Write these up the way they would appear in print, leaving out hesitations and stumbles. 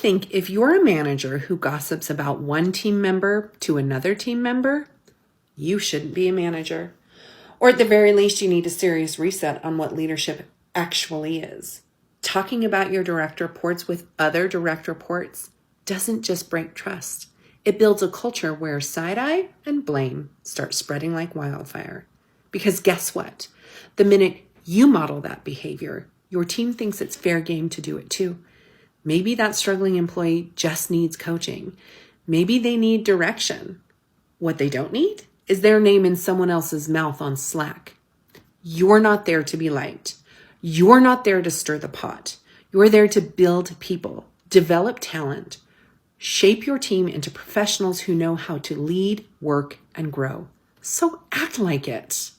think if you're a manager who gossips about one team member to another team member, you shouldn't be a manager. Or at the very least, you need a serious reset on what leadership actually is. Talking about your direct reports with other direct reports doesn't just break trust. It builds a culture where side-eye and blame start spreading like wildfire. Because guess what? The minute you model that behavior, your team thinks it's fair game to do it too. Maybe that struggling employee just needs coaching. Maybe they need direction. What they don't need is their name in someone else's mouth on Slack. You're not there to be liked. You're not there to stir the pot. You're there to build people, develop talent, shape your team into professionals who know how to lead, work, and grow. So act like it.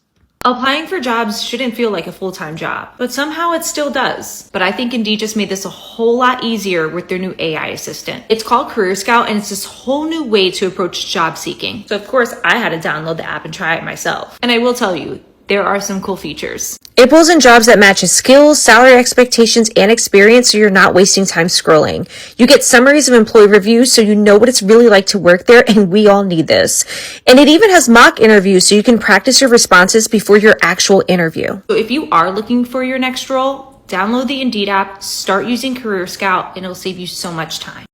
Applying for jobs shouldn't feel like a full-time job, but somehow it still does. But I think Indeed just made this a whole lot easier with their new AI assistant. It's called Career Scout, and it's this whole new way to approach job seeking. So of course, I had to download the app and try it myself. And I will tell you, there are some cool features. It pulls in jobs that match skills, salary expectations, and experience, so you're not wasting time scrolling. You get summaries of employee reviews, so you know what it's really like to work there, and we all need this. And it even has mock interviews, so you can practice your responses before your actual interview. So if you are looking for your next role, download the Indeed app, start using Career Scout, and it'll save you so much time.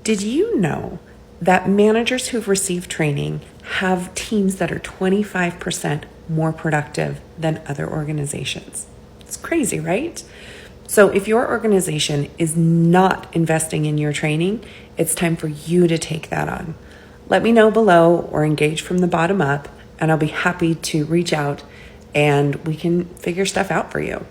Did you know that managers who've received training have teams that are 25% more productive than other organizations? It's crazy, right? So if your organization is not investing in your training, it's time for you to take that on. Let me know below or engage from the bottom up, and I'll be happy to reach out and we can figure stuff out for you.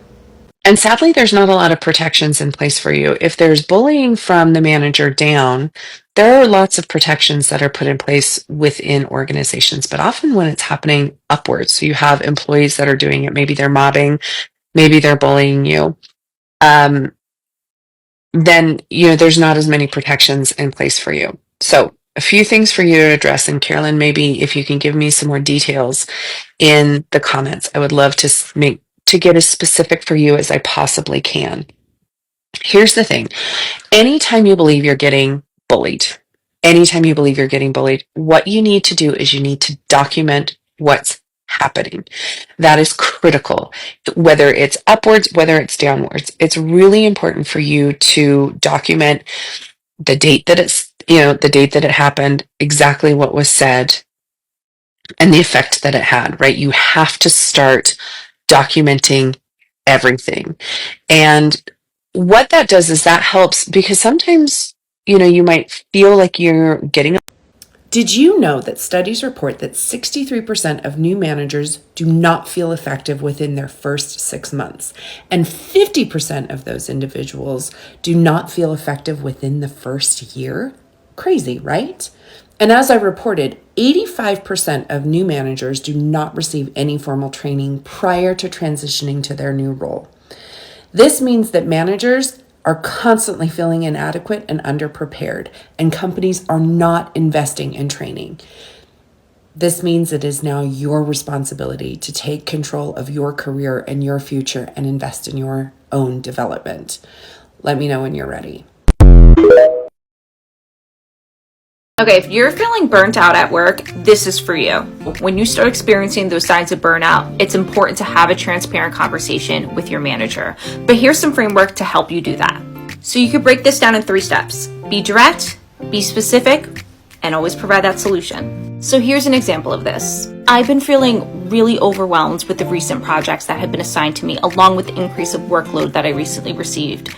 And sadly, there's not a lot of protections in place for you. If there's bullying from the manager down, there are lots of protections that are put in place within organizations, but often when it's happening upwards, so you have employees that are doing it, maybe they're mobbing, maybe they're bullying you, then, there's not as many protections in place for you. So a few things for you to address, and Carolyn, maybe if you can give me some more details in the comments, I would love to get as specific for you as I possibly can. Here's the thing. Anytime you believe you're getting bullied, what you need to do is you need to document what's happening. That is critical. Whether it's upwards, whether it's downwards, it's really important for you to document the date that it happened, exactly what was said, and the effect that it had, right? You have to start documenting everything. And what that does is that helps, because sometimes, you might feel like you're getting. Did you know that studies report that 63% of new managers do not feel effective within their first 6 months, and 50% of those individuals do not feel effective within the first year? Crazy, right? And as I reported, 85% of new managers do not receive any formal training prior to transitioning to their new role. This means that managers are constantly feeling inadequate and underprepared, and companies are not investing in training. This means it is now your responsibility to take control of your career and your future and invest in your own development. Let me know when you're ready. Okay, if you're feeling burnt out at work, this is for you. When you start experiencing those signs of burnout, it's important to have a transparent conversation with your manager. But here's some framework to help you do that. So you could break this down in 3 steps. Be direct, be specific, and always provide that solution. So here's an example of this. I've been feeling really overwhelmed with the recent projects that have been assigned to me, along with the increase of workload that I recently received.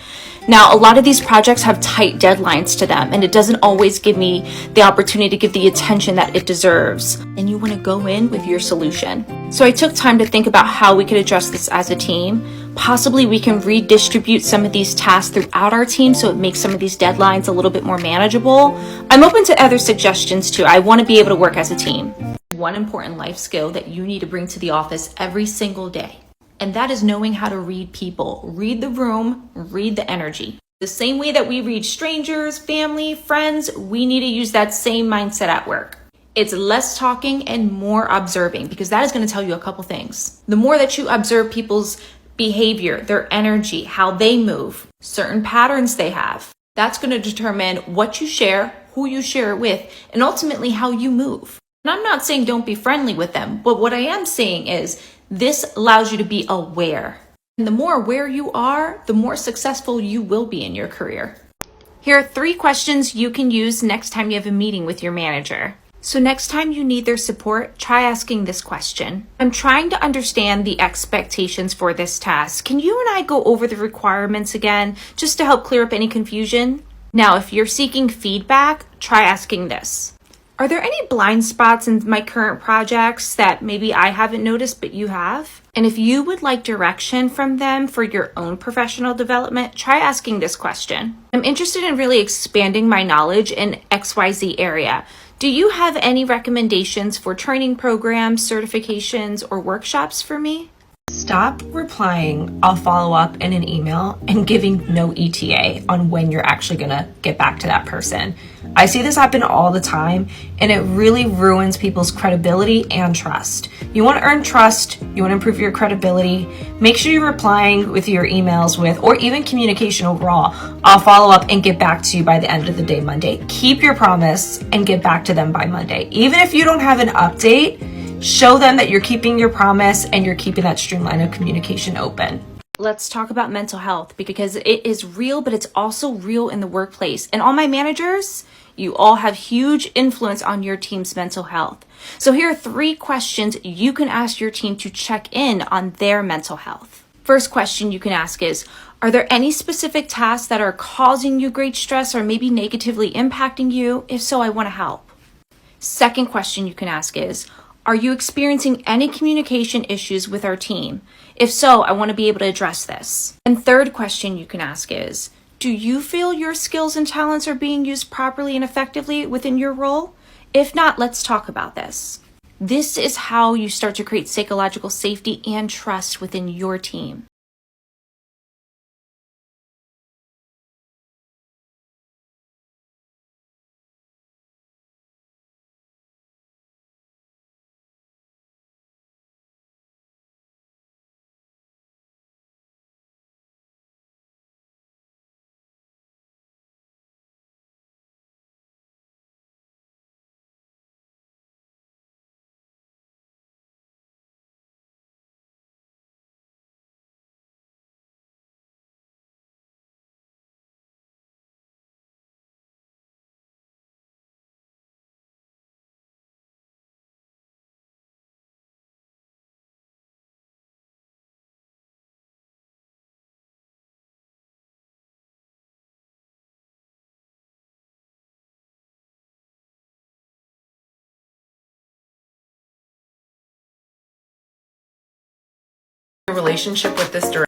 Now, a lot of these projects have tight deadlines to them, and it doesn't always give me the opportunity to give the attention that it deserves. And you want to go in with your solution. So I took time to think about how we could address this as a team. Possibly we can redistribute some of these tasks throughout our team so it makes some of these deadlines a little bit more manageable. I'm open to other suggestions too. I want to be able to work as a team. One important life skill that you need to bring to the office every single day, and that is knowing how to read people. Read the room, read the energy. The same way that we read strangers, family, friends, we need to use that same mindset at work. It's less talking and more observing, because that is going to tell you a couple things. The more that you observe people's behavior, their energy, how they move, certain patterns they have, That's going to determine what you share, who you share it with, and ultimately how you move. And I'm not saying don't be friendly with them, but what I am saying is this allows you to be aware. And the more aware you are, the more successful you will be in your career. Here are 3 questions you can use next time you have a meeting with your manager. So next time you need their support, try asking this question. I'm trying to understand the expectations for this task. Can you and I go over the requirements again, just to help clear up any confusion? Now, if you're seeking feedback, try asking this. Are there any blind spots in my current projects that maybe I haven't noticed but you have? And if you would like direction from them for your own professional development, try asking this question. I'm interested in really expanding my knowledge in XYZ area. Do you have any recommendations for training programs, certifications, or workshops for me? Stop replying, I'll follow up in an email, and giving no ETA on when you're actually gonna get back to that person. I see this happen all the time, and it really ruins people's credibility and trust. You wanna earn trust, you wanna improve your credibility, make sure you're replying with your emails with, or even communication overall, I'll follow up and get back to you by the end of the day Monday. Keep your promise and get back to them by Monday. Even if you don't have an update, show them that you're keeping your promise and you're keeping that streamline of communication open. Let's talk about mental health because it is real, but it's also real in the workplace. And all my managers, you all have huge influence on your team's mental health. So here are 3 questions you can ask your team to check in on their mental health. First question you can ask is, are there any specific tasks that are causing you great stress or maybe negatively impacting you? If so, I want to help. Second question you can ask is, are you experiencing any communication issues with our team? If so, I want to be able to address this. And third question you can ask is, do you feel your skills and talents are being used properly and effectively within your role? If not, let's talk about this. This is how you start to create psychological safety and trust within your team. Relationship with this director.